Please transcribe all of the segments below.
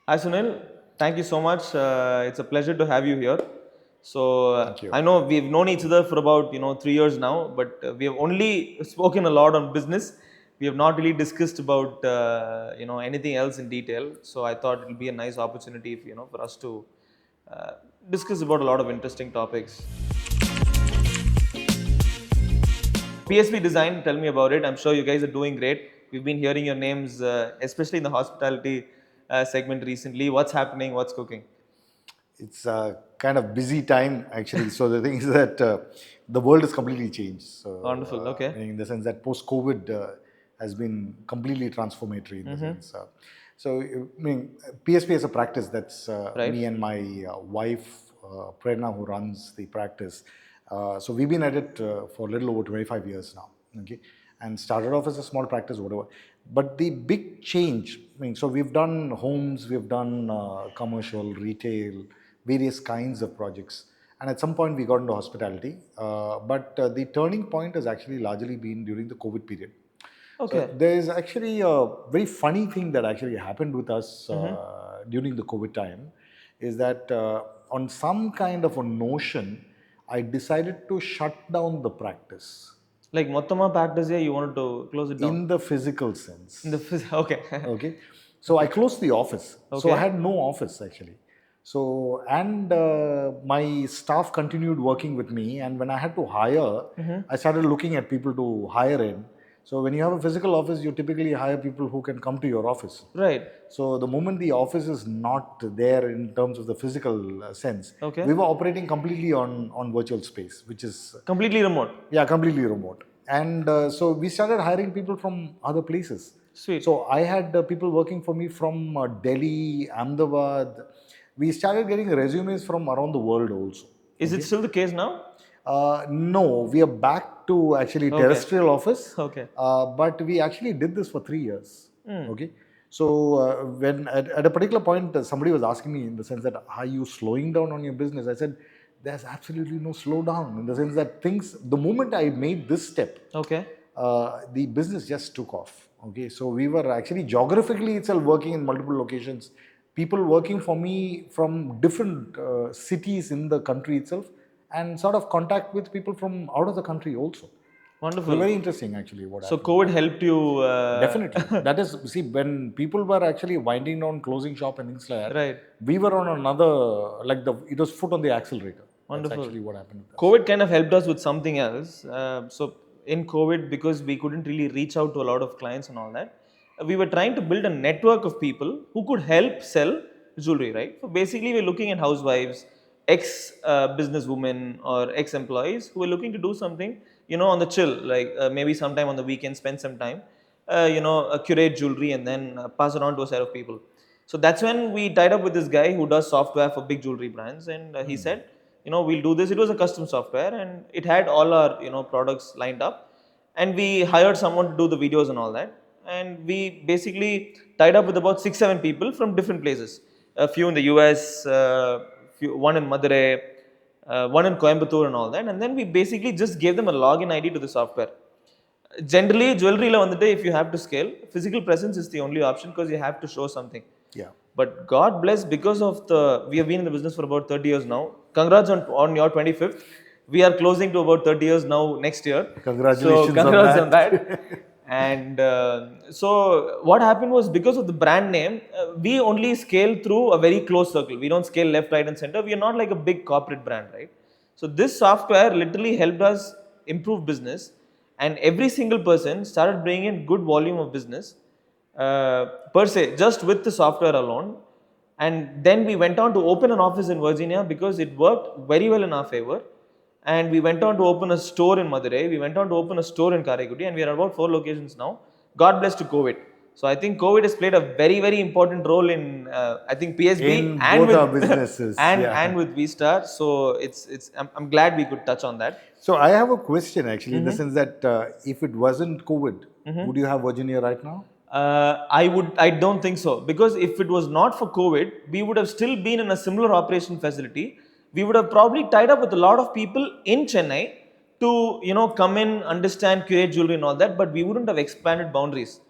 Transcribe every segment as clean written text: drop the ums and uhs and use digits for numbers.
Hi Sunil, thank you so much. It's a pleasure to have you here. So Thank you. I know we've known each other for about 3 years now, but we have only spoken a lot on business. We have not really discussed about anything else in detail. So I thought it will be a nice opportunity if, for us to uh, discuss about a lot of interesting topics. PSP Design, tell me about it. I'm sure you guys are doing great. We've been hearing your names, especially in the hospitality segment recently. What's happening? What's cooking? It's a kind of busy time actually. So the thing is that the world has completely changed. So Wonderful. Okay. in the sense that post-COVID has been completely transformatory in the sense. PSP is a practice that's Right. me and my wife Prerna who runs the practice. So we've been at it for a little over 25 years now. Okay, and started off as a small practice, whatever. But the big change, so we've done homes, we've done commercial, retail, various kinds of projects. And at some point, we got into hospitality. But the turning point has actually largely been during the COVID period. So Okay. there's actually a very funny thing that actually happened with us during the COVID time is that on some kind of a notion, I decided to shut down the practice Like Mottama packed as you wanted to close it down in the physical in the sense. okay. Okay. So I Okay. closed the office. So I Okay. had no office actually. So, and my staff continued working with me. And when I had to hire, I started looking at people to hire in. So, when you have a physical office, you typically hire people who can come to your office. Right. So, the moment the office is not there in terms of the physical sense, Okay. we were operating completely on virtual space, which is, Completely remote. yeah, completely remote. And so we started hiring people from other places. Sweet. So I had people working for me from Delhi, Ahmedabad. We started getting resumes from around the world also. Is it Okay. still the case now? No, we are back to actually Okay. terrestrial office, Okay. but we actually did this for 3 years. Hmm. Okay, so when at a particular point somebody was asking me in the sense that are you slowing down on your business? I said there's absolutely no slowdown in the sense that things. The moment I made this step, Okay. the business just took off. Okay, so we were actually geographically itself working in multiple locations. People working for me from different cities in the country itself, and sort of contact with people from out of the country also. It was Wonderful. very interesting actually what So happened. COVID helped you. Definitely. That is, see, when people were actually winding down, closing shop and things like that, Right. we were on another, it was foot on the accelerator. That's Wonderful. actually what happened with us. COVID kind of helped us with something else. So in COVID, because we couldn't really reach out to a lot of clients and all that, we were trying to build a network of people who could help sell jewelry, right? So basically, we're looking at housewives, ex businesswomen or ex employees who were looking to do something, on the chill, like maybe sometime on the weekend, spend some time, curate jewelry and then pass it on to a set of people. So that's when we tied up with this guy who does software for big jewelry brands, and he said, we'll do this. It was a custom software, and it had all our products lined up, and we hired someone to do the videos and all that, and we basically tied up with about 6 7 people from different places, a few in the US, one in Madurai, one in Coimbatore and all that, and then we basically just gave them a login ID to the software. Generally jewelry la vandute, if you have to scale, physical presence is the only option because you have to show something. Yeah. But God bless, because of the we have been in the business for about 30 years now. Congrats on your 25th. We are closing to about 30 years now next year. So Congratulations on congrats on that. that. And so what happened was, because of the brand name, we only scale through a very close circle. We don't scale left, right, and center. We are not like a big corporate brand, right? So this software literally helped us improve business, and every single person started bringing in good volume of business, per se, just with the software alone. And then we went on to open an office in Virginia because it worked very well in our favor. And we went on to open a store in Madurai. We went on to open a store in Karaikudi, and we are about 4 locations now. God bless to COVID. So I think COVID has played a very, very important role in, I think, PSB In and both with our businesses, and yeah. with VStar. So I'm glad we could touch on that. So I have a question actually, in the sense that if it wasn't COVID, would you have Virginia right now? I don't think so, because if it was not for COVID, we would have still been in a similar operation facility. We would have probably tied up with a lot of people in Chennai to come in, understand, curate jewelry and all that, but we wouldn't have expanded boundaries.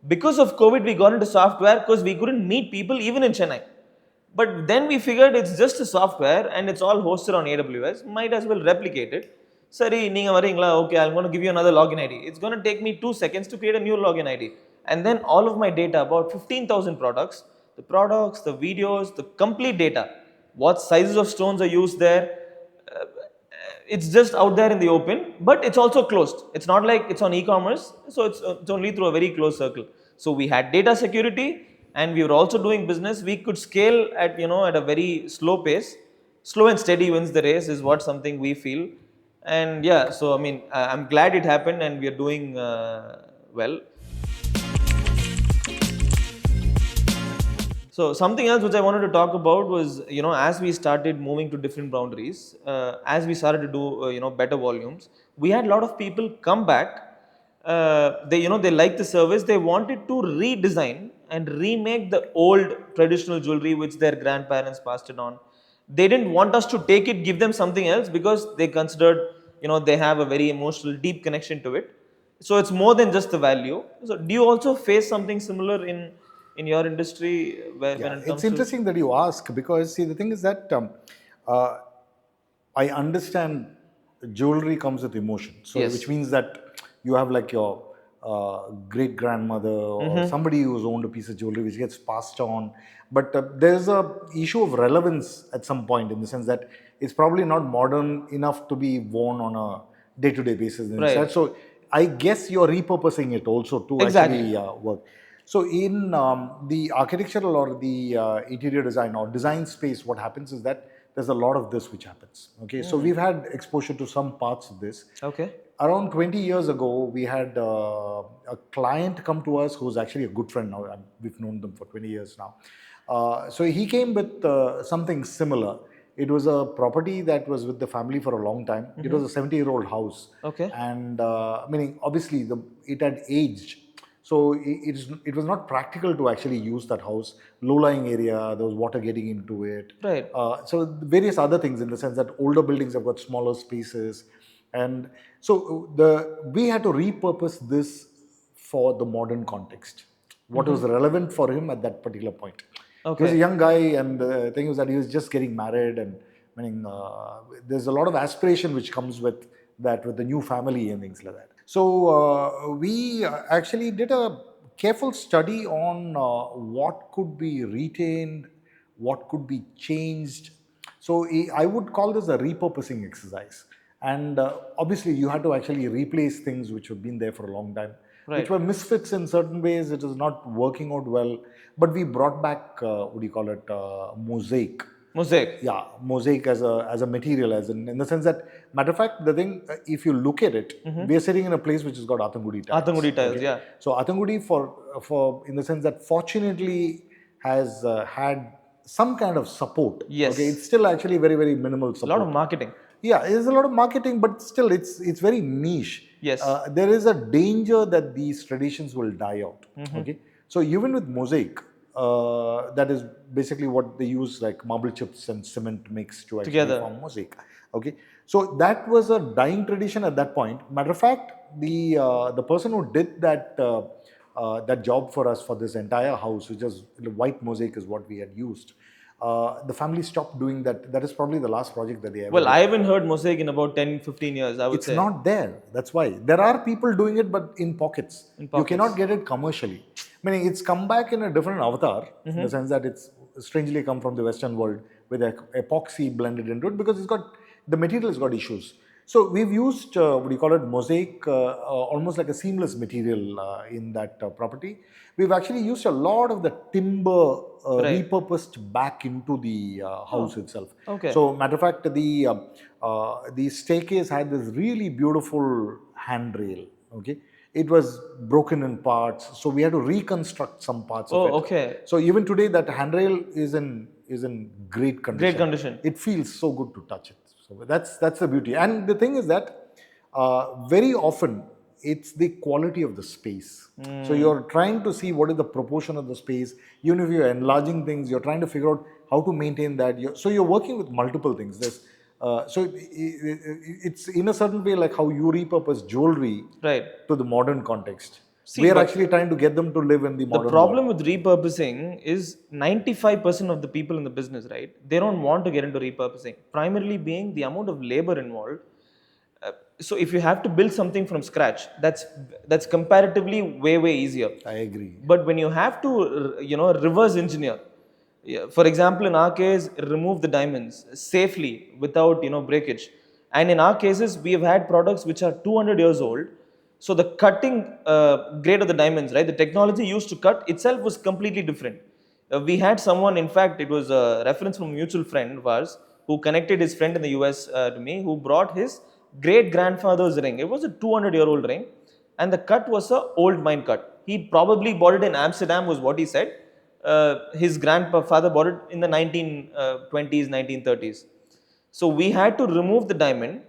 Because of COVID, we got into software because we couldn't meet people even in Chennai. But then we figured it's just a software and it's all hosted on AWS. Might as well replicate it. Sorry, neenga varingla. Okay, I'm going to give you another login ID. It's going to take me 2 seconds to create a new login ID. And then all of my data, about 15,000 products, the videos, the complete data, what sizes of stones are used there, it's just out there in the open, but it's also closed. It's not like it's on e-commerce, so it's only through a very closed circle. So we had data security, and we were also doing business. We could scale at, at a very slow pace. Slow and steady wins the race is what something we feel. And yeah, so I mean, I'm glad it happened, and we are doing well. So something else which I wanted to talk about was, as we started moving to different boundaries, as we started to do, better volumes, we had a lot of people come back. They liked the service. They wanted to redesign and remake the old traditional jewelry which their grandparents passed it on. They didn't want us to take it, give them something else, because they considered, they have a very emotional, deep connection to it. So it's more than just the value. So do you also face something similar in your industry when Yeah, it it's comes to? interesting that you ask because see the thing is that uh, I understand jewelry comes with emotion, so Yes. which means that you have like your great grandmother or somebody who's owned a piece of jewelry which gets passed on, but there's a issue of relevance at some point in the sense that it's probably not modern enough to be worn on a day-to-day basis and Right. such. So I guess you're repurposing it also to Exactly. actually work. So in the architectural or the interior design or design space, what happens is that there's a lot of this which happens. Okay, so we've had exposure to some parts of this. Okay. Around 20 years ago, we had a client come to us who's actually a good friend now. We've known them for 20 years now. So he came with something similar. It was a property that was with the family for a long time. It was a 70-year-old house, Okay. and meaning obviously it had aged. So it was not practical to actually use that house. Low-lying area, there was water getting into it. Right. So various other things in the sense that older buildings have got smaller spaces, and so we had to repurpose this for the modern context. What was relevant for him at that particular point? He was a Okay. young guy, and the thing was that he was just getting married, and meaning there's a lot of aspiration which comes with that, with the new family and things like that. So we actually did a careful study on what could be retained, what could be changed. So I would call this a repurposing exercise. And obviously, you had to actually replace things which have been there for a long time, which Right. were misfits in certain ways. It was not working out well. But we brought back, what do you call it, mosaic. Mosaic. Yeah, mosaic as a material, as in the sense that, matter of fact, the thing, if you look at it, we are sitting in a place which has got Athangudi tiles. Athangudi tiles. Okay, Yeah. so Athangudi, for in the sense that fortunately has had some kind of support. Okay, Yes. it's still actually very very minimal A lot of support. marketing. Yeah, there's a lot of marketing, but still, it's very niche. Yes. There is a danger that these traditions will die out. Okay, so even with mosaic, that is basically what they use, like marble chips and cement mix to actually Together. form mosaic. Okay, so that was a dying tradition at that point. Matter of fact, the person who did that job for us for this entire house, which is white mosaic, is what we had used. The family stopped doing that. That is probably the last project that they ever Well, did. I haven't heard mosaic in about 10, 15 years, I would It's say. not there. That's why. There are people doing it, but in pockets. In You cannot pockets. get it commercially. Meaning it's come back in a different avatar, in the sense that it's strangely come from the Western world with epoxy blended into it, because the material has got issues. So we've used, what do you call it, mosaic, almost like a seamless material in that property. We've actually used a lot of the timber Right. repurposed back into the house itself. Okay. So, matter of fact, the staircase had this really beautiful handrail. Okay, it was broken in parts, so we had to reconstruct some parts of Oh, it. okay. So even today, that handrail is in great Great condition. condition. It feels so good to touch it. So that's the beauty. And the thing is that very often it's the quality of the space. So you're trying to see what is the proportion of the space. Even if you're enlarging things, you're trying to figure out how to maintain that. So you're working with multiple things. It's in a certain way like how you repurpose jewelry Right. to the modern context. See, We are but actually trying to get them to live in the the modern world. problem with repurposing is 95% of the people in the business, right? They don't want to get into repurposing. Primarily being the amount of labor involved. Uh, so if you have to build something from scratch, that's comparatively way easier. I agree. But when you have to, reverse engineer, yeah, for example, in our case, remove the diamonds safely without breakage. And in our cases, we have had products which are 200 years old. So the cutting grade of the diamonds, right? The technology used to cut itself was completely different. We had someone, in fact, it was a reference from a mutual friend of ours who connected his friend in the US to me, who brought his great grandfather's ring. It was a 200-year-old ring, and the cut was a old mine cut. He probably bought it in Amsterdam, was what he said. His grandfather bought it in the 1920s, 1930s. So we had to remove the diamond,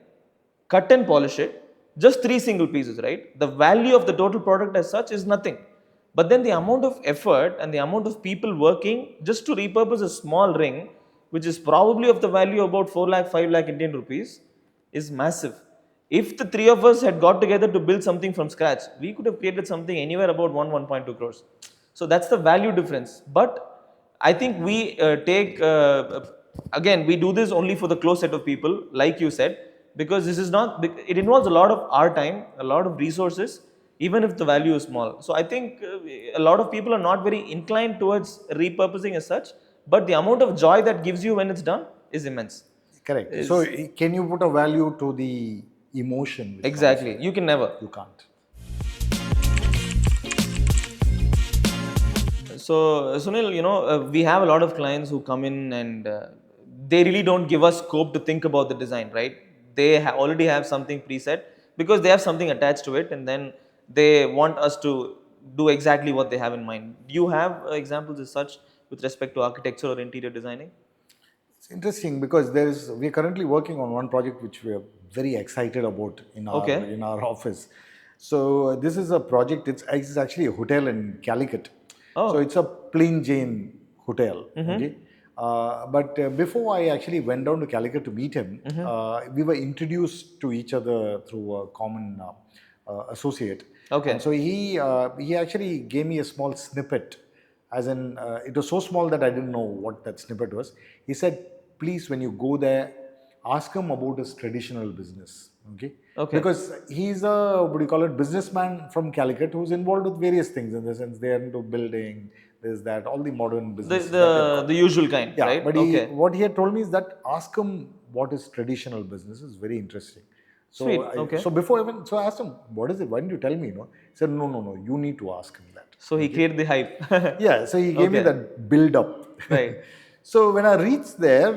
cut and polish it, just three single pieces, right? The value of the total product as such is nothing. But then the amount of effort and the amount of people working just to repurpose a small ring, which is probably of the value of about 4 lakh, 5 lakh Indian rupees, is massive. If the three of us had got together to build something from scratch, we could have created something anywhere about 1.2 crores. So that's the value difference. But I think we again, we do this only for the close set of people, like you said, because this is not, it involves a lot of our time, a lot of resources, even if the value is small. So I think a lot of people are not very inclined towards repurposing as such, but the amount of joy that gives you when it's done is immense. Correct. So, Is can you put a value to the emotion which comes exactly. with You it? can never. You can't. So, Sunil, we have a lot of clients who come in and they really don't give us scope to think about the design, right? They already have something preset because they have something attached to it, and then they want us to do exactly what they have in mind. Do you have examples as such with respect to architecture or interior designing? It's interesting because we're currently working on one project which we are very excited about in our Okay. office. So this is a project. It's actually a hotel in Calicut. So Oh. it's a plain Jane hotel. Mm-hmm. Okay. But before I actually went down to Calicut to meet him, Mm-hmm. we were introduced to each other through a common associate, and Okay. so he actually gave me a small snippet, as in it was so small that I didn't know what that snippet was. He said, please, when you go there, ask him about his traditional business. Okay. Okay. Because he's a, what do you call it, businessman from Calicut who's involved with various things, in the sense they're into building, there's that, all the modern The businesses that they've the got. the usual kind, Yeah, right? but Okay. what he had told me is that ask him what is traditional business is very interesting. So Sweet. Okay. so before even, so I asked him, what is it? Why didn't you tell me? No, he said, no, you need to ask him that. So he Okay. created the hype. Yeah, so he gave me Okay. that build up. Right. So when I reached there,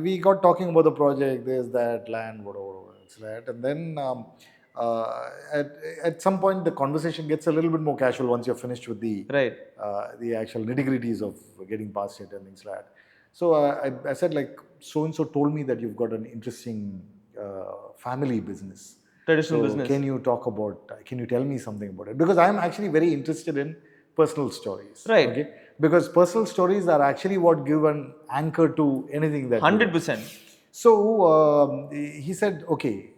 we got talking about the project. There's that land, whatever, it's that, and then at some point the conversation gets a little bit more casual once you're finished with Right. the actual nitty gritties of getting past it and things like that. So I said, like, so and so told me that you've got an interesting family business. Traditional So business. can you tell me something about it? Because I'm actually very interested in personal stories. Right. Okay, because personal stories are actually what give an anchor to anything that you do. 100%. So he said, okay,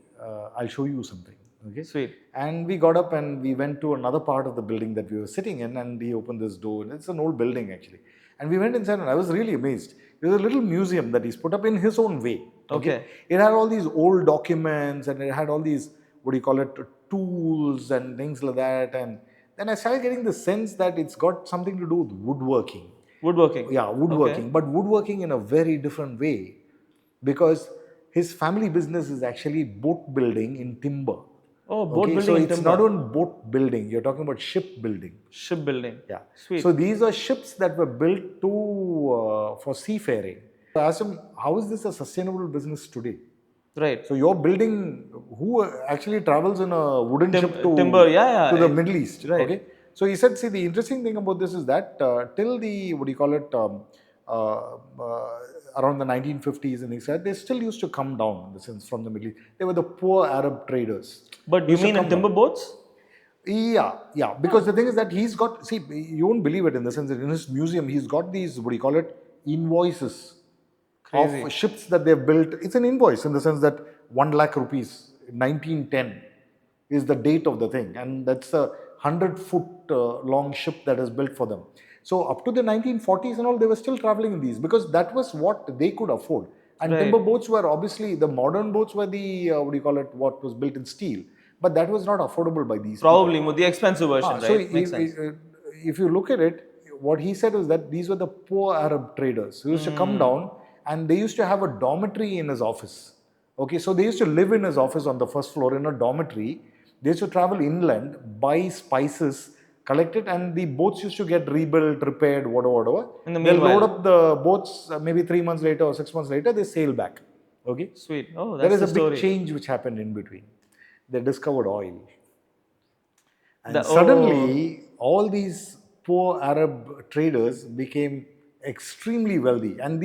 I'll show you something. Okay. Sweet. And we got up and we went to another part of the building that we were sitting in, and he opened this door. And it's an old building actually. And we went inside and I was really amazed. There's a little museum that he's put up in his own way. Okay. It had all these old documents and it had all these, what do you call it, tools and things like that. And then I started getting the sense that it's got something to do with woodworking. Woodworking. Yeah, Okay. woodworking, but woodworking in a very different way, because his family business is actually boat building in timber. Oh, boat Okay, so building in it's not timber. on boat building, you're talking about ship building. Shipbuilding. Yeah. Sweet. So these are ships that were built to for seafaring. I asked him, how is this a sustainable business today? Right. So you're building, who actually travels in a wooden ship Timber. to Yeah. the Yeah. Middle East? Right. Okay. So he said, see, the interesting thing about this is that till the, what do you call it, uh, uh, around the 1950s, and he said they still used to come down, in the sense, from the Middle East. They were the poor Arab traders. But They you used to mean in come timber down. boats? Yeah. Because the thing is that he's got, see, you won't believe it, in the sense that in his museum, he's got these, what do you call it, invoices Crazy. of ships that they've built. It's an invoice in the sense that 1 lakh rupees, 1910 is the date of the thing. And that's a 100-foot long ship that is built for them. So up to the 1940s and all, they were still traveling in these because that was what they could afford. And Right. timber boats were obviously, the modern boats were the, what do you call it, what was built in steel. But that was not affordable by these people. Probably the expensive version, So right? Makes sense. if you look at it, what he said was that these were the poor Arab traders who used to come down and they used to have a dormitory in his office. Okay, so they used to live in his office on the first floor in a dormitory. They used to travel inland, buy spices, collect it, and the boats used to get rebuilt, repaired, whatever. In the They'll load meanwhile. up the boats maybe 3 months later or 6 months later, they sail back. Okay, Sweet. Oh, there that's is the a big story. change which happened in between. They discovered oil. And Oh. suddenly, all these poor Arab traders became extremely wealthy. And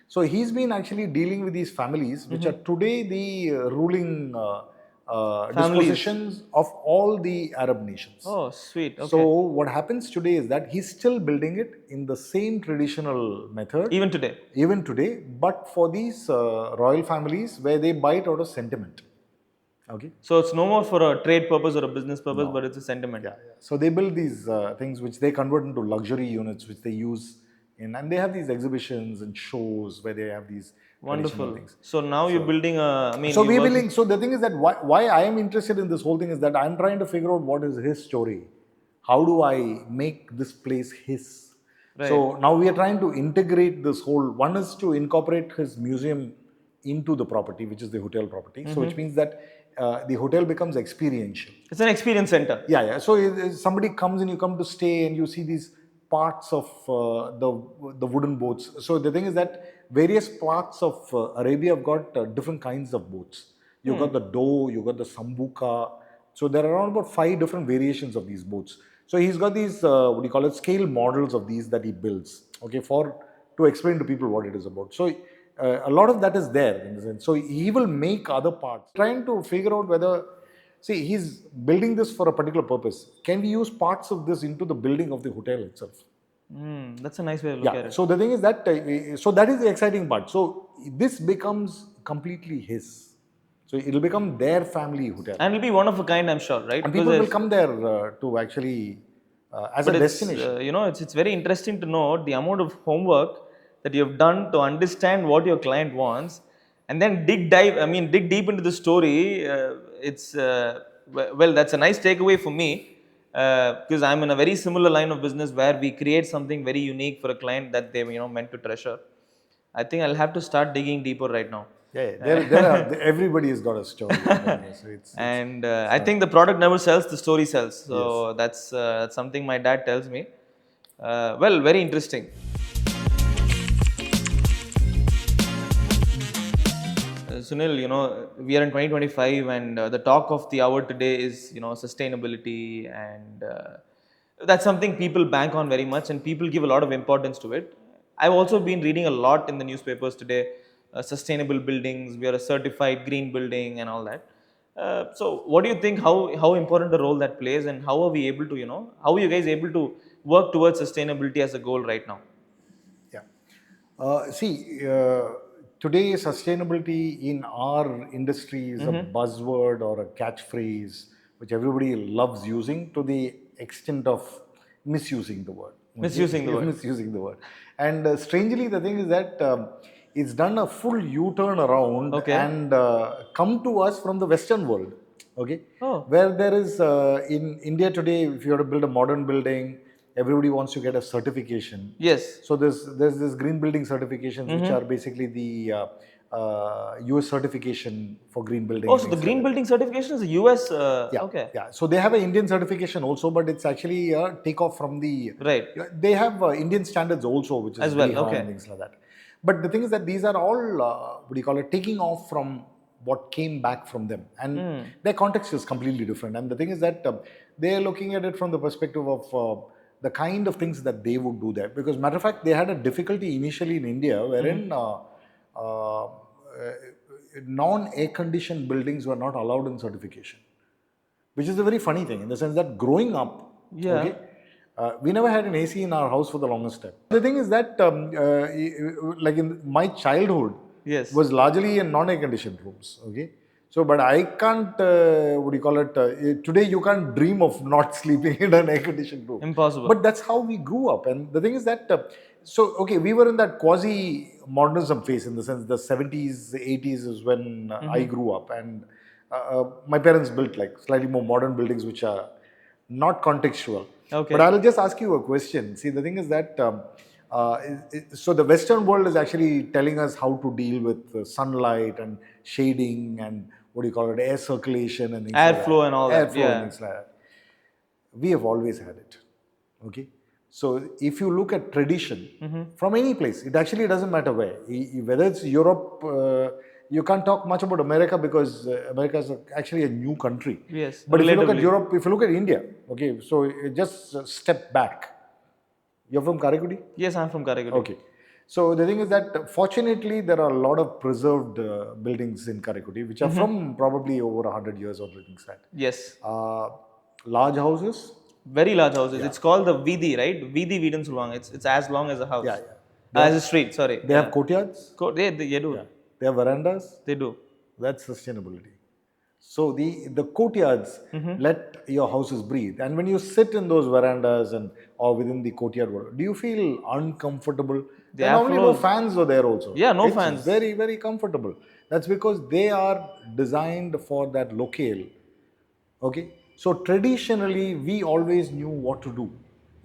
so he's been actually dealing with these families, which are today the ruling Families. dispositions of all the Arab nations. Oh, sweet. So Okay. what happens today is that he's still building it in the same traditional method, Even today. even today, but for these royal families where they buy it out of sentiment. Okay. So it's no more for a trade purpose or a business purpose, but No. it's a sentiment. Yeah. So they build these things which they convert into luxury units, which they use and they have these exhibitions and shows where they have these traditional Wonderful. things. So now you're building a, I mean, So you're we working. building. So the thing is that why I am interested in this whole thing is that I'm trying to figure out what is his story. How do I make this place his? Right. So now we are trying to integrate this whole. One is to incorporate his museum into the property, which is the hotel property. So which means that the hotel becomes experiential. It's an experience center. Yeah. So if somebody comes and you come to stay and you see these parts of the wooden boats. So the thing is that various parts of Arabia have got different kinds of boats. You got the dough, you got the sambuca. So there are around about 5 different variations of these boats. So he's got these what do you call it, scale models of these that he builds. Okay, for to explain to people what it is about. So a lot of that is there in the sense. So he will make other parts, trying to figure out whether. See, he's building this for a particular purpose. Can we use parts of this into the building of the hotel itself? That's a nice way to look at it. So the thing is that, so that is the exciting part. So this becomes completely his. So it'll become their family hotel. And it'll be one of a kind, I'm sure, right? And Because people will come there to actually, as a but it's destination. it's very interesting to know the amount of homework that you have done to understand what your client wants, and then dig deep into the story. It's well, that's a nice takeaway for me, because I'm in a very similar line of business where we create something very unique for a client that they meant to treasure. I think I'll have to start digging deeper right now. Everybody has got a story. So And I think the product never sells, the story sells. So Yes. that's something my dad tells me. Well, very interesting. Sunil, we are in 2025, and the talk of the hour today is, sustainability, and that's something people bank on very much, and people give a lot of importance to it. I've also been reading a lot in the newspapers today, sustainable buildings. We are a certified green building and all that. So, what do you think? How important a role that plays, and how are we able to, how are you guys able to work towards sustainability as a goal right now? Yeah. Today sustainability in our industry is a buzzword or a catchphrase which everybody loves using to the extent of misusing the word. Misusing the word. Misusing the word. And strangely, the thing is that it's done a full U-turn around Okay. and come to us from the Western world. Okay. Oh. Where there is in India today, if you have to build a modern building, everybody wants to get a certification. Yes. So there's this green building certifications which are basically the US certification for green building. Oh, so the green building certification is a US. Okay. Yeah. So they have an Indian certification also, but it's actually a takeoff from the. Right. They have Indian standards also, which is As well, very high okay. and things like that. But the thing is that these are all what do you call it, taking off from what came back from them, and their context is completely different. And the thing is that they are looking at it from the perspective of the kind of things that they would do there. Because matter of fact, they had a difficulty initially in India wherein non-air conditioned buildings were not allowed in certification, which is a very funny thing in the sense that growing up, okay, we never had an AC in our house for the longest time. The thing is that like in my childhood Yes. was largely in non-air conditioned rooms, okay. So, but I can't, what do you call it? Today, you can't dream of not sleeping in an air conditioned room. Impossible. But that's how we grew up. And the thing is that, okay, we were in that quasi modernism phase, in the sense the 70s, 80s is when I grew up. And my parents built like slightly more modern buildings, which are not contextual. Okay. But I'll just ask you a question. See, the thing is that, so the Western world is actually telling us how to deal with sunlight and shading and what do you call it, air circulation and things like that. Airflow and all that. Airflow and Yeah. things like that. We have always had it. Okay. So if you look at tradition from any place, it actually doesn't matter where. Whether it's Europe, you can't talk much about America because America is actually a new country. Yes. But if you look at Relatively. Europe, if you look at India, okay, so just step back. You're from Karaikudi? Yes, I'm from Karaikudi. Okay. So the thing is that fortunately there are a lot of preserved buildings in Karaikudi which are from probably over 100 years or things like that. Yes. Large houses. Very large houses. It's called the Vidi, right? Vidi Vidin Sulwang. It's as long as a house. Yeah, yeah. As a street, sorry. They have courtyards. They do. Yeah. They have verandas. They do. That's sustainability. So the courtyards let your houses breathe. And when you sit in those verandas and or within the courtyard, do you feel uncomfortable? There normally no fans are there also. Yeah, no It's fans. very, very comfortable. That's because they are designed for that locale. Okay. So traditionally, we always knew what to do.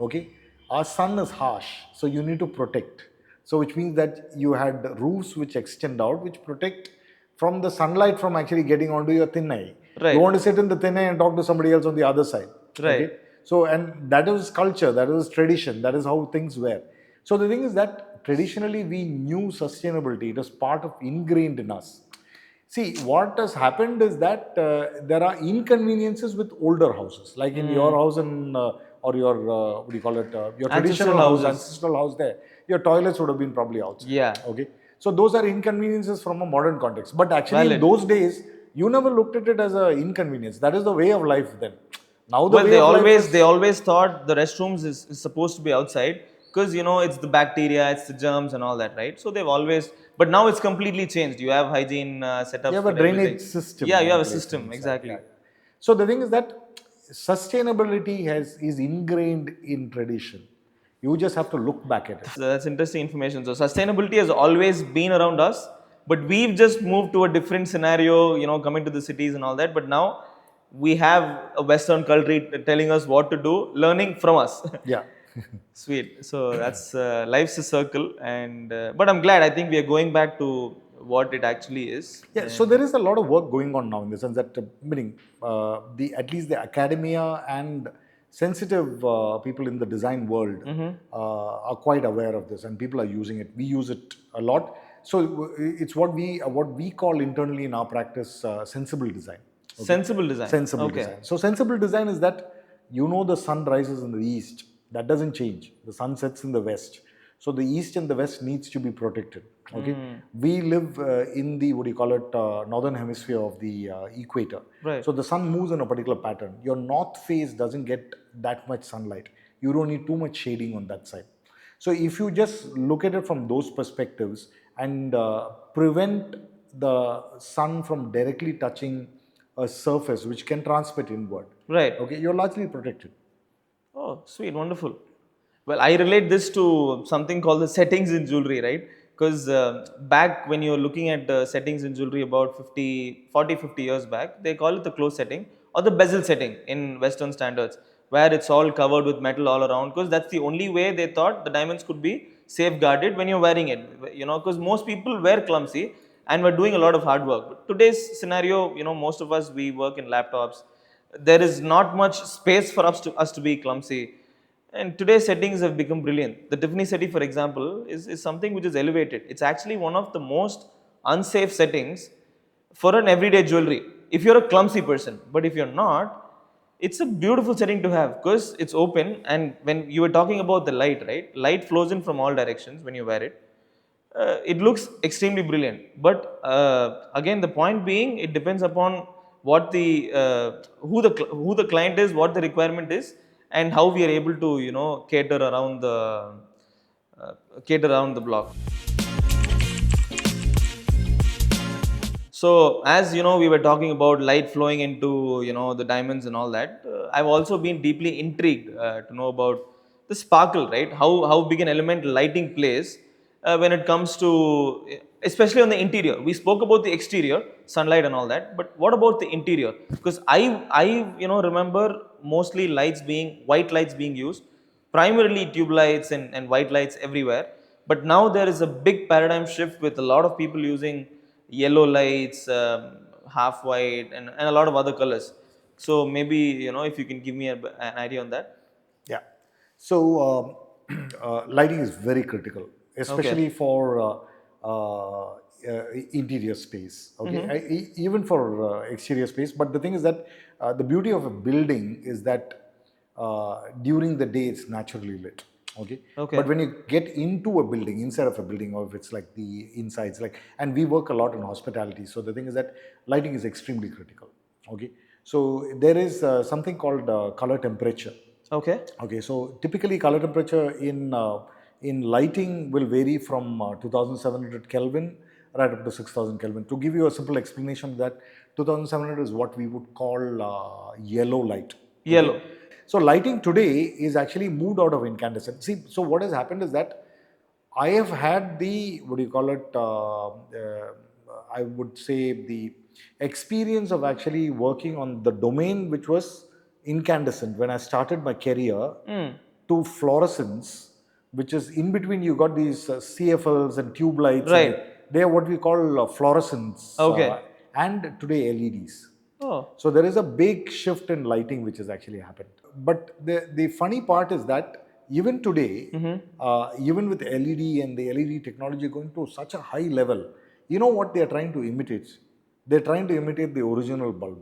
Okay. Our sun is harsh, so you need to protect. So which means that you had roofs which extend out, which protect from the sunlight from actually getting onto your thinai. Right. You want to sit in the thinai and talk to somebody else on the other side. Right. Okay? So, and that is culture, that is tradition, that is how things were. So the thing is that traditionally we knew sustainability, it was part of ingrained in us. See, what has happened is that there are inconveniences with older houses, like in your house and or your what do you call it, your traditional house, ancestral house. There, your toilets would have been probably outside. Yeah. Okay. So those are inconveniences from a modern context. But actually, in those days, you never looked at it as an inconvenience. That is the way of life then. Now the they always thought the restrooms is supposed to be outside because it's the bacteria, it's the germs and all that, right? So they've always, but now it's completely changed. You have hygiene setups. You have a drainage system. Yeah, you have a system, exactly. Yeah. So the thing is that sustainability is ingrained in tradition. You just have to look back at it. So that's interesting information. So sustainability has always been around us, but we've just moved to a different scenario, coming to the cities and all that. But now we have a Western country telling us what to do, learning from us. Yeah. Sweet. So that's life's a circle, and but I'm glad. I think we are going back to what it actually is. Yeah. So there is a lot of work going on now in the sense that meaning at least the academia and sensitive people in the design world are quite aware of this, and people are using it. We use it a lot. So it's what we call internally in our practice sensible design. Okay. Sensible design. Sensible design. So sensible design is that the sun rises in the east. That doesn't change. The sun sets in the west. So the east and the west needs to be protected. Okay. We live in the northern hemisphere of the equator. Right. So the sun moves in a particular pattern. Your north face doesn't get that much sunlight. You don't need too much shading on that side. So if you just look at it from those perspectives and prevent the sun from directly touching a surface which can transmit inward. Right. Okay, you're largely protected. Oh, sweet, wonderful. Well, I relate this to something called the settings in jewelry, right? Because back when you're looking at settings in jewelry about 50 years back, they call it the close setting or the bezel setting in Western standards, where it's all covered with metal all around, because that's the only way they thought the diamonds could be safeguarded when you're wearing it, because most people wear clumsy and we're doing a lot of hard work. But today's scenario, most of us, we work in laptops. There is not much space for us to be clumsy. And today's settings have become brilliant. The Tiffany setting, for example, is something which is elevated. It's actually one of the most unsafe settings for an everyday jewelry, if you're a clumsy person. But if you're not, it's a beautiful setting to have because it's open. And when you were talking about the light, right? Light flows in from all directions when you wear it. It looks extremely brilliant. But again, the point being, it depends upon what the who the client is, what the requirement is, and how we are able to cater around the block. So as you know, we were talking about light flowing into the diamonds and all that. I've also been deeply intrigued to know about the sparkle, right? How big an element lighting plays when it comes to, especially on the interior. We spoke about the exterior, sunlight and all that, but what about the interior? Because I remember mostly white lights being used, primarily tube lights and white lights everywhere. But now there is a big paradigm shift with a lot of people using yellow lights, half white, and a lot of other colors. So maybe if you can give me an idea on that. Yeah. So lighting is very critical, Okay. especially for interior space. Okay, even for exterior space. But the thing is that the beauty of a building is that during the day it's naturally lit. Okay, Okay. but when you get into a building, inside of a building, or if it's like the insides, like, and we work a lot in hospitality, so the thing is that lighting is extremely critical. Okay, so there is something called color temperature. Okay. Okay, so typically color temperature in lighting will vary from 2700 Kelvin right up to 6000 Kelvin. To give you a simple explanation, that 2700 is what we would call yellow light. Okay, Yellow. so lighting today is actually moved out of incandescent. See, so what has happened is that I have had the, what do you call it? I would say the experience of actually working on the domain which was incandescent when I started my career, to fluorescence, which is in between. You got these CFLs and tube lights, and Right. they are what we call fluorescence, Okay. and today LEDs. Oh. So there is a big shift in lighting which has actually happened. But the funny part is that even today, even with LED and the LED technology going to such a high level, you know what they are trying to imitate? They're trying to imitate the original bulb.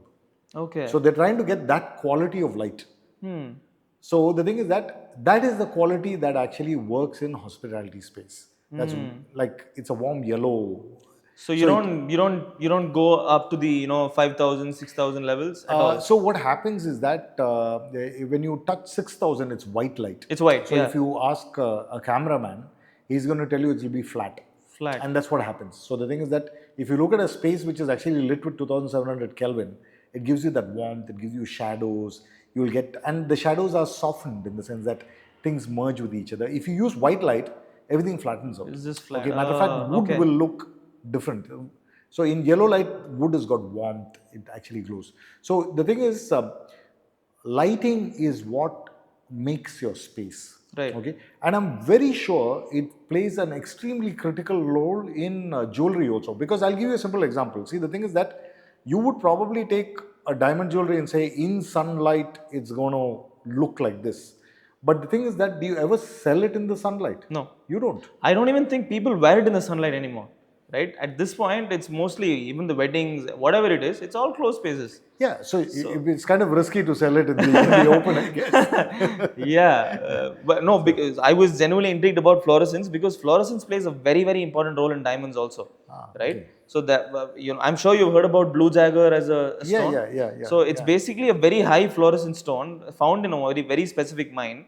Okay. So they're trying to get that quality of light. So the thing is that that is the quality that actually works in hospitality space. That's like, it's a warm yellow. So you So it, don't you don't you don't go up to the 5,000, 6,000 levels at all. so what happens is that when you touch 6000, it's white light. It's white, So yeah. if you ask a cameraman, he's going to tell you it will be flat. Flat. And that's what happens. So the thing is that if you look at a space which is actually lit with 2700 Kelvin, it gives you that warmth, it gives you shadows. You will get, and the shadows are softened in the sense that things merge with each other. If you use white light, everything flattens out. It's just flat. Okay, matter of fact, wood Okay. will look different. So in yellow light, wood has got warmth, it actually glows. So the thing is, lighting is what makes your space. Right. Okay, and I'm very sure it plays an extremely critical role in jewelry also. Because I'll give you a simple example. See, the thing is that you would probably take a diamond jewelry and say, in sunlight, it's going to look like this. But the thing is that, do you ever sell it in the sunlight? No. You don't. I don't even think people wear it in the sunlight anymore. Right? At this point, it's mostly, even the weddings, whatever it is, it's all closed spaces. Yeah, so it's kind of risky to sell it in the open, I guess. Yeah, but no, because I was genuinely intrigued about fluorescence, because fluorescence plays a very, very important role in diamonds also, right? Okay. So that I'm sure you've heard about blue jagger as a Yeah, stone. yeah. So it's basically a very high fluorescent stone found in a very, very specific mine.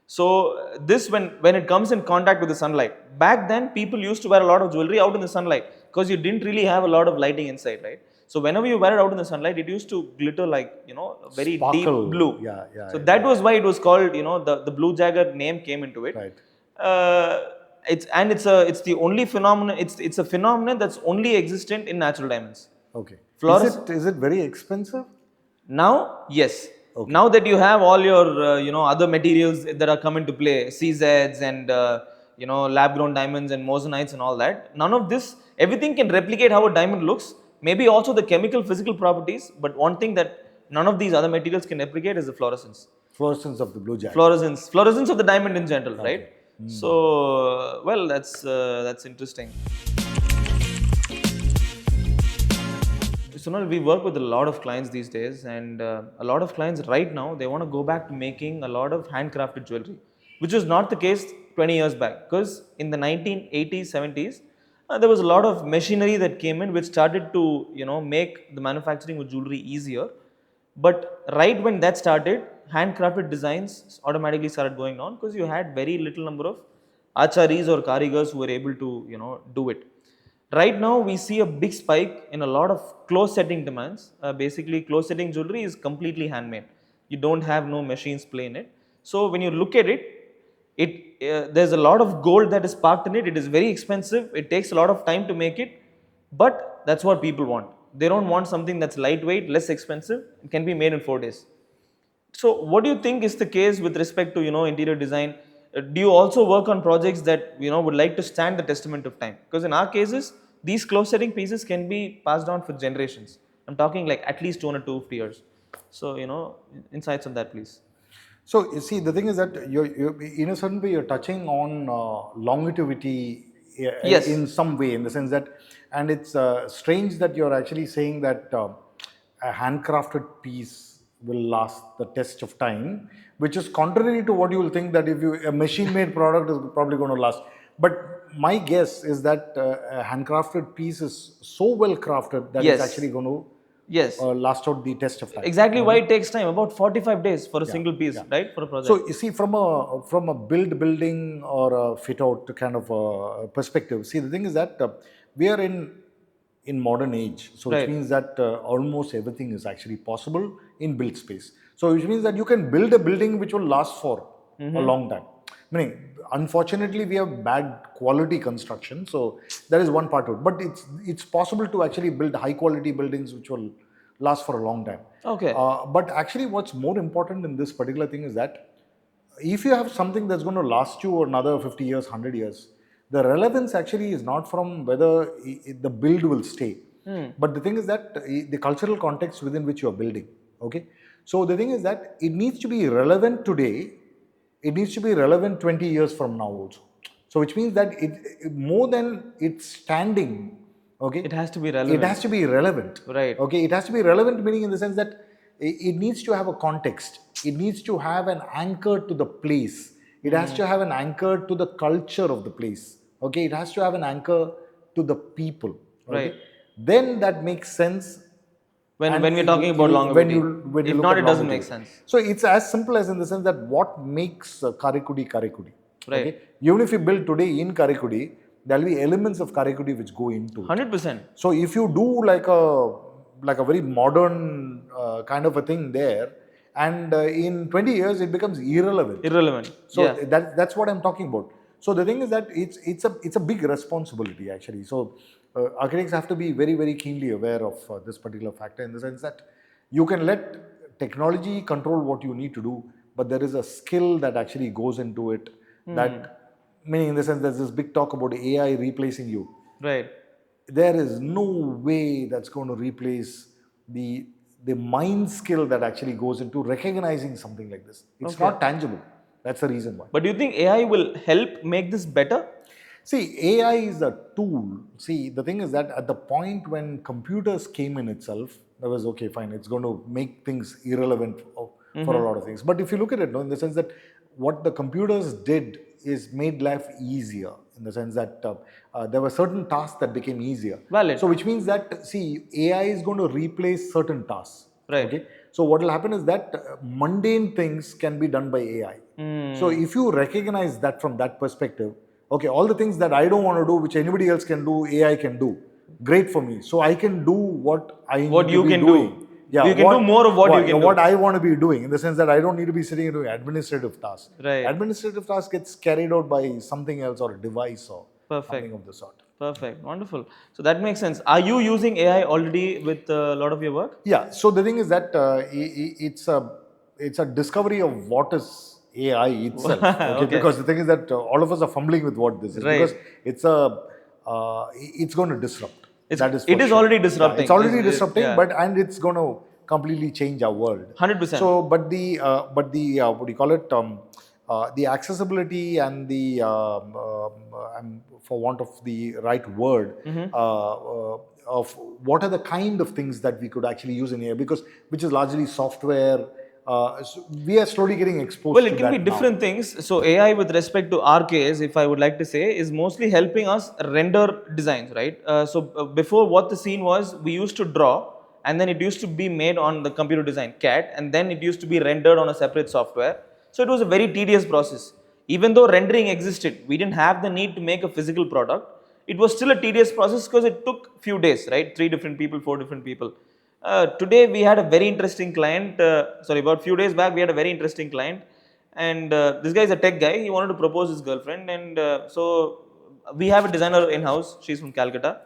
So this, when it comes in contact with the sunlight, back then people used to wear a lot of jewelry out in the sunlight because you didn't really have a lot of lighting inside, right? So whenever you wear it out in the sunlight, it used to glitter like a very deep Sparkle. blue. Yeah. So that was why it was called, the blue jagger name came into it. Right. Uh, it's the only phenomenon. It's a phenomenon that's only existent in natural diamonds. Okay. Fluorescence. Is it very expensive? Now, yes. Okay. Now that you have all your other materials that are come into play, CZs and lab grown diamonds and mosenites and all that, none of this, everything can replicate how a diamond looks. Maybe also the chemical physical properties, but one thing that none of these other materials can replicate is the fluorescence. Fluorescence of the blue jack. Fluorescence of the diamond in general, Okay. right? So, well, that's interesting. Sunal, we work with a lot of clients these days, and a lot of clients right now, they want to go back to making a lot of handcrafted jewelry, which was not the case 20 years back. Because in the 1980s, 70s, there was a lot of machinery that came in which started to make the manufacturing of jewelry easier. But right when that started, handcrafted designs automatically started going on because you had very little number of acharis or karigars who were able to do it. Right now, we see a big spike in a lot of close setting demands. Basically, close setting jewelry is completely handmade. You don't have no machines play in it. So when you look at it, there's a lot of gold that is parked in it. It is very expensive. It takes a lot of time to make it, but that's what people want. They don't want something that's lightweight, less expensive. It can be made in 4 days. So, what do you think is the case with respect to interior design? Do you also work on projects that would like to stand the testament of time? Because in our cases, these close setting pieces can be passed on for generations. I'm talking like at least 200 to 250 years. So, insights on that, please. So you see, the thing is that you're in a certain way you're touching on longevity Yes. in some way, in the sense that, and it's strange that you're actually saying that a handcrafted piece will last the test of time, which is contrary to what you will think that if you a machine-made product is probably going to last. But my guess is that a handcrafted piece is so well crafted that it's actually Yes. going to Yes. last out the test of time. Exactly why Okay. it takes time, about 45 days for a Yeah, single piece, yeah. right? For a So project. you see, from a building or a fit out kind of perspective, see the thing is that we are in modern age, so which Right. means that almost everything is actually possible in built space. So which means that you can build a building which will last for a long time. Meaning, unfortunately, we have bad quality construction, so that is one part of it. But it's possible to actually build high quality buildings which will last for a long time. Okay. But actually, what's more important in this particular thing is that if you have something that's going to last you another 50 years, 100 years, the relevance actually is not from whether the build will stay. But the thing is that the cultural context within which you are building. Okay. So the thing is that it needs to be relevant today. It needs to be relevant 20 years from now also. So which means that more than it's standing, okay, It has to be it has relevant. to be relevant. Right. Okay, it has to be relevant, meaning in the sense that it needs to have a context. It needs to have an anchor to the place. It has to have an anchor to the culture of the place. Okay, it has to have an anchor to the people. Okay, Right. then that makes sense. When And when we're talking about when longevity. you If look not, at it doesn't make longevity, sense. so it's as simple as in the sense that what makes karikudi karikudi. Right. Okay, even if you build today in karikudi, there will be elements of karikudi which go into it. 100%. So if you do like a very modern kind of a thing there, and in 20 years it becomes irrelevant. Irrelevant. So Yeah. that's what I'm talking about. So the thing is that it's a big responsibility actually. So architects have to be very very keenly aware of this particular factor, in the sense that you can let technology control what you need to do, but there is a skill that actually goes into it. That, meaning in the sense there's this big talk about AI replacing you. Right. There is no way that's going to replace the the mind skill that actually goes into recognizing something like this. It's Okay. not tangible. That's the reason why. But do you think AI will help make this better? See, AI is a tool. See, the thing is that at the point when computers came in itself, that was okay, fine. It's going to make things irrelevant for a lot of things. But if you look at it, no, in the sense that what the computers did is made life easier, in the sense that there were certain tasks that became easier. Valid. So, which means that, see, AI is going to replace certain tasks. Right. Okay. So, what will happen is that mundane things can be done by AI. So, if you recognize that from that perspective, okay, all the things that I don't want to do, which anybody else can do, AI can do. Great for me. So I can do what I What need to you be can doing. do. Yeah, You can do more of what you can do. what I want to be doing, in the sense that I don't need to be sitting and doing administrative tasks. Right. Administrative tasks gets carried out by something else or a device or something Perfect. of the sort. Perfect. Wonderful. So that makes sense. Are you using AI already with a lot of your work? Yeah. So the thing is that it's a discovery of what is AI itself. Okay. Okay. Because the thing is that all of us are fumbling with what this is, Right. because it's going to disrupt. It's, That is it for is sure. already Yeah, it's disrupting. already disrupting, Yeah. and it's going to completely change our world. 100%. So, but the what do you call it? The accessibility and the for want of the right word, of what are the kind of things that we could actually use in here, because which is largely software. So we are slowly getting exposed Well, to it can be that now. different things. So AI, with respect to our case, if I would like to say, is mostly helping us render designs, right? Before, what the scene was, we used to draw, and then it used to be made on the computer design CAD, and then it used to be rendered on a separate software. So it was a very tedious process. Even though rendering existed, we didn't have the need to make a physical product. it was still a tedious process because it took few days, right? 3 different people, 4 different people. Today we had a very interesting client. Sorry, about few days back we had a very interesting client, and this guy is a tech guy. He wanted to propose his girlfriend, and so we have a designer in house. She's from Calcutta,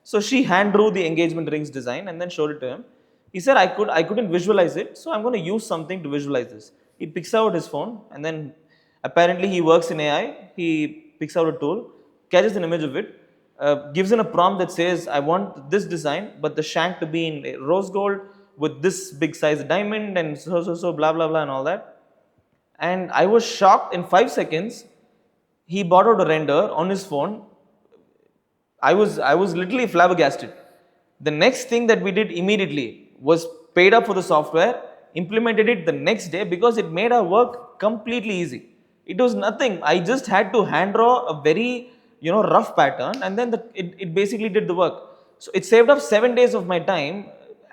so she hand drew the engagement rings design and then showed it to him. He said, I couldn't visualize it, so I'm going to use something to visualize this. He picks out his phone, and then apparently he works in AI. He picks out a tool, catches an image of it, gives in a prompt that says, I want this design, but the shank to be in rose gold with this big size diamond and so, blah, blah, blah, and all that. And I was shocked. In 5 seconds, he bought out a render on his phone. I was literally flabbergasted. The next thing that we did immediately was paid up for the software, implemented it the next day because it made our work completely easy. It was nothing. I just had to hand draw a very rough pattern, and then it basically did the work. So it saved up 7 days of my time.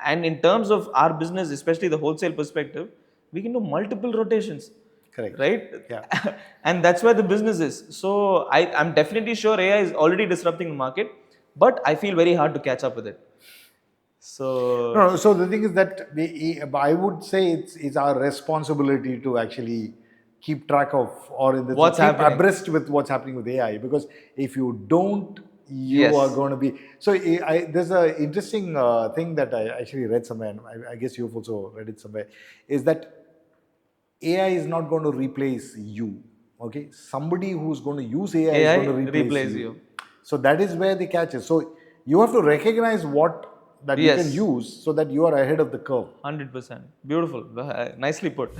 And in terms of our business, especially the wholesale perspective, we can do multiple rotations, Correct. right? Yeah. And that's where the business is. So I'm definitely sure AI is already disrupting the market, but I feel very hard to catch up with it. So No, so the thing is that I would say it's our responsibility to actually keep track of, or in the What's keep happening. abreast with what's happening with AI, because if you don't, you Yes. are going to be. So there's an interesting thing that I actually read somewhere, and I guess you've also read it somewhere, is that AI is not going to replace you. Okay, somebody who's going to use AI is AI going to replace replace you. you. So that is where the catch is. So you have to recognize what that you can Yes. use so that you are ahead of the curve. 100%. Beautiful. Nicely put.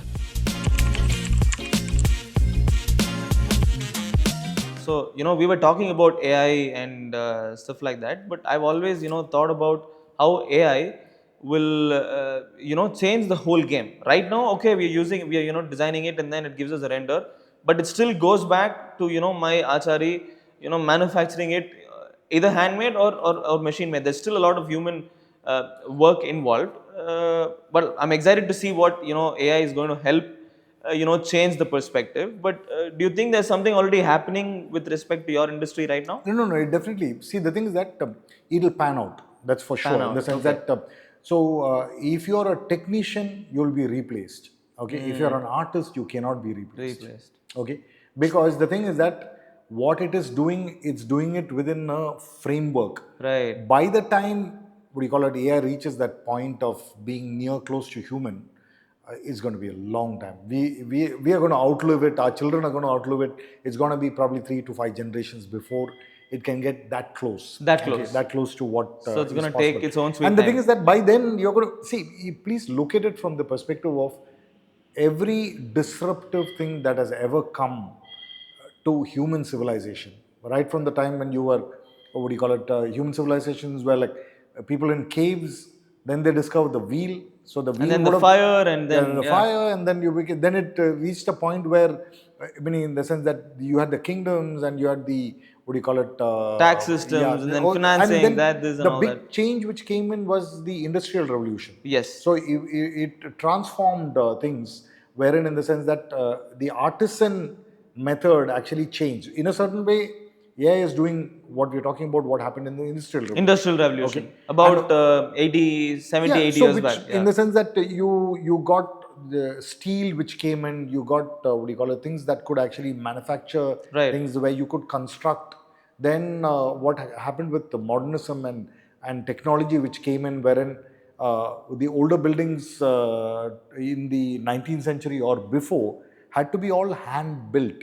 So, we were talking about AI and stuff like that, but I've always, thought about how AI will, change the whole game. Right now, okay, we are, designing it and then it gives us a render, but it still goes back to, my Achari, manufacturing it either handmade or machine made. There's still a lot of human work involved. But I'm excited to see what, AI is going to help change the perspective. But do you think there's something already happening with respect to your industry right now? No, it definitely. See, the thing is that it'll pan out. That's for Pan sure. In the out. sense Okay. that, if you're a technician, you'll be replaced. Okay. If you're an artist, you cannot be replaced. Replaced. Okay. Because the thing is that what it is doing, it's doing it within a framework. Right. By the time, what do you call it, AI reaches that point of being near close to human, it's going to be a long time. We are going to outlive it. Our children are going to outlive it. It's going to be probably 3 to 5 generations before it can get that close. That close. That close to what So it's is going to possible. take its own sweet And the time. thing is that by then you're going to see. Please look at it from the perspective of every disruptive thing that has ever come to human civilization, right from the time when you were, what do you call it, human civilizations were like people in caves, then they discovered the wheel. So the wheel And then would the have, fire, and yeah, then the fire, and then then it reached a point where, I mean, in the sense that you had the kingdoms and you had the, what do you call it, tax yeah, systems, and then and financing, then that, this, and the all big that. change which came in was the industrial revolution. Yes. So it transformed things, wherein in the sense that the artisan method actually changed. In a certain way, AI is doing what we're talking about, what happened in the industrial revolution. Industrial revolution. Okay. About And 80, 70, yeah, 80 so years which back. in Yeah. the sense that you got the steel which came in, you got what do you call it, things that could actually manufacture Right. things where you could construct. Then what happened with the modernism and technology which came in, wherein the older buildings in the 19th century or before had to be all hand built.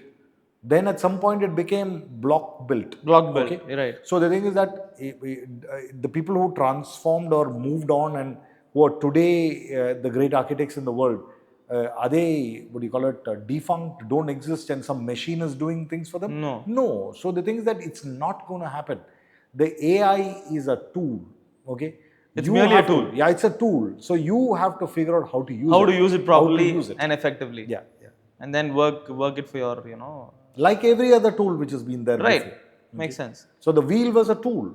Then at some point it became block built. Block built. Okay. Right. So the thing is that the people who transformed or moved on and who are today the great architects in the world, are they, what do you call it, defunct, don't exist, and some machine is doing things for them? No. No. So the thing is that it's not going to happen. The AI is a tool. Okay. It's You merely a have to- tool. yeah, it's a tool. So you have to figure out how to use How it. to use it How to properly use it. and effectively. Yeah, yeah. And then work it for your, Like every other tool which has been there Right. before. Makes sense. So the wheel was a tool.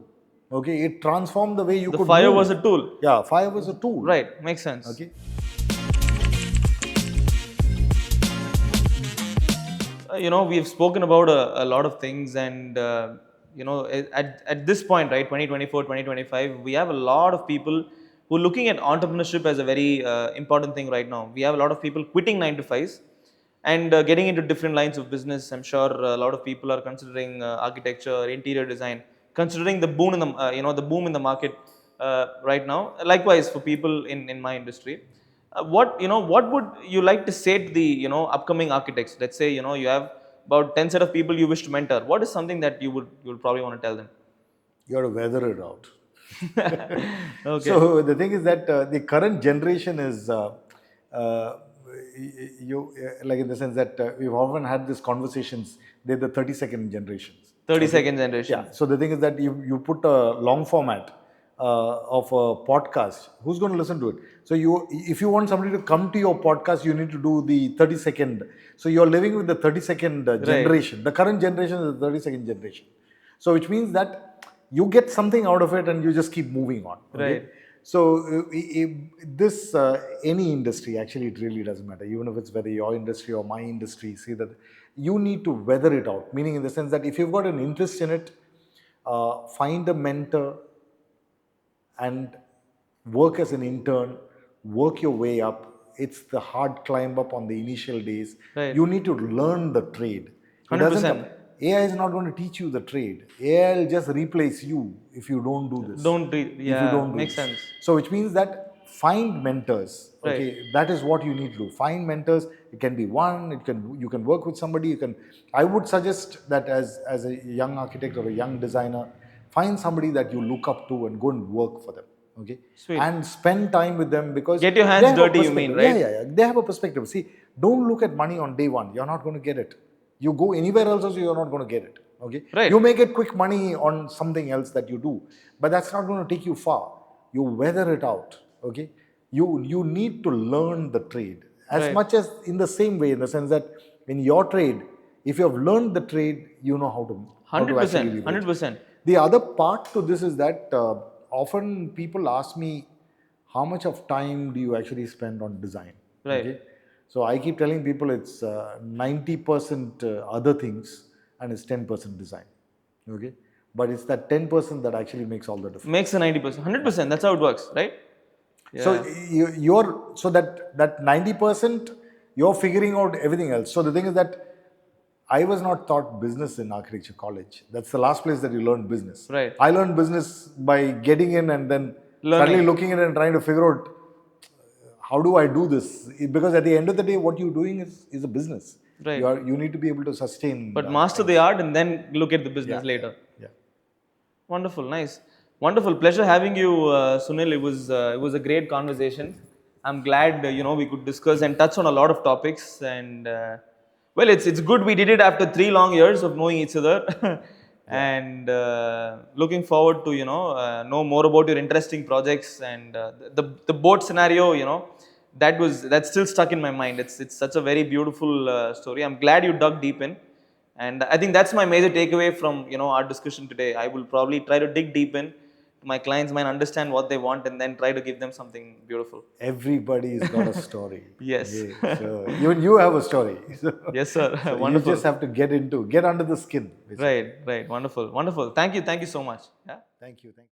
Okay, it transformed the way you The could fire move. was a tool. Yeah, fire was a tool. Right. Makes sense. Okay. We've spoken about a lot of things, and at this point, right, 2024, 2025, we have a lot of people who are looking at entrepreneurship as a very important thing right now. We have a lot of people quitting 9 to 5s and getting into different lines of business. I'm sure a lot of people are considering architecture, interior design, considering the boom in the the boom in the market right now. Likewise, for people in my industry, what would you like to say to the upcoming architects? Let's say you have about 10 set of people you wish to mentor. What is something that you would probably want to tell them? You got to weather it out. Okay. So the thing is that the current generation is uh, like in the sense that we've often had these conversations. They're the 30-second generations. 32nd Yeah. generation. So the thing is that you put a long format of a podcast. Who's going to listen to it? So if you want somebody to come to your podcast, you need to do the 30-second. So you're living with the 30-second Right. generation. The current generation is the 30-second generation. So which means that you get something out of it and you just keep moving on. Okay. Right. So this any industry, actually it really doesn't matter, even if it's whether your industry or my industry. See that you need to weather it out, meaning in the sense that if you've got an interest in it, find a mentor and work as an intern, work your way up. It's the hard climb up on the initial days. Right. You need to learn the trade. It doesn't 100%. come. AI is not going to teach you the trade. AI will just replace you if you don't do this. If you Yeah, don't do makes this. sense. So which means that find mentors. Right. Okay, that is what you need to do. Find mentors. It can be one. You can work with somebody. You can. I would suggest that as a young architect or a young designer, find somebody that you look up to and go and work for them. Okay, Sweet. and spend time with them because Get your they hands have a dirty, you mean, perspective. Yeah, right? yeah, yeah. They have a perspective. See, don't look at money on day one. You're not going to get it. You go anywhere else, also you're not going to get it. Okay, Right. you may get quick money on something else that you do, but that's not going to take you far. You weather it out. Okay, you need to learn the trade as Right. much as in the same way, in the sense that in your trade, if you have learned the trade, you know how to actually 100%. leverage. 100%. The other part to this is that often people ask me, how much of time do you actually spend on design? Right. Okay, so I keep telling people it's 90% other things and it's 10% design. Okay, but it's that 10% that actually makes all the difference. Makes a 90%. 100%. That's how it works, right? So Yeah. so that 90% you're figuring out everything else. So the thing is that I was not taught business in architecture college. That's the last place that you learn business. Right. I learned business by getting in and then Learning. suddenly looking at it and trying to figure out how do I do this? Because at the end of the day, what you're doing is a business. Right. You need to be able to sustain. But master the art and then look at the business Yeah, later. yeah. Wonderful, nice, wonderful. Pleasure having you, Sunil. It was a great conversation. I'm glad we could discuss and touch on a lot of topics. And well, it's good we did it after 3 long years of knowing each other. And looking forward to know more about your interesting projects and the boat scenario. That's still stuck in my mind. It's such a very beautiful story. I'm glad you dug deep in. And I think that's my major takeaway from our discussion today. I will probably try to dig deep in to my clients' mind, understand what they want, and then try to give them something beautiful. Everybody's got a story. Yes. Okay, so even you have a story. So, Yes, sir. so you Wonderful. just have to get under the skin. Basically. Right, right. Wonderful, wonderful. Thank you so much. Yeah. Thank you. Thank you.